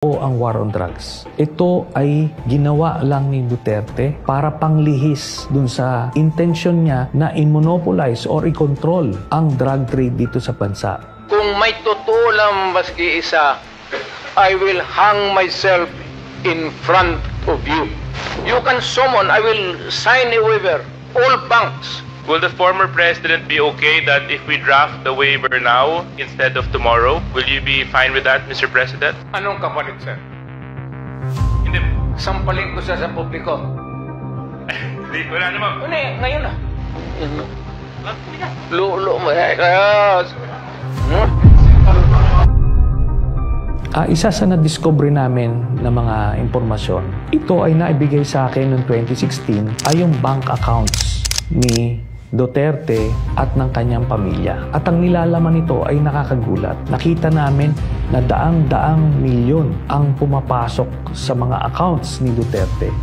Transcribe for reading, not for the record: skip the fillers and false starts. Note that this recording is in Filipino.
O ang war on drugs. Ito ay ginawa lang ni Duterte para panglihis dun sa intention niya na i-monopolize or i-control ang drug trade dito sa bansa. Kung may totoo lang maski isa, I will hang myself in front of you. You can summon, I will sign a waiver, all banks. Will the former president be okay that if we draft the waiver now instead of tomorrow? Will you be fine with that, Mr. President? Anong kapalit, sir? Hindi. Sampalin ko sa publiko. Hindi, wala naman. Ngayon na. Lulo mo. Isa sa na-discover namin na mga impormasyon, ito ay naibigay sa akin noong 2016 ay yung bank accounts ni Duterte at ng kanyang pamilya. At ang nilalaman nito ay nakakagulat. Nakita namin na daang-daang milyon ang pumapasok sa mga accounts ni Duterte.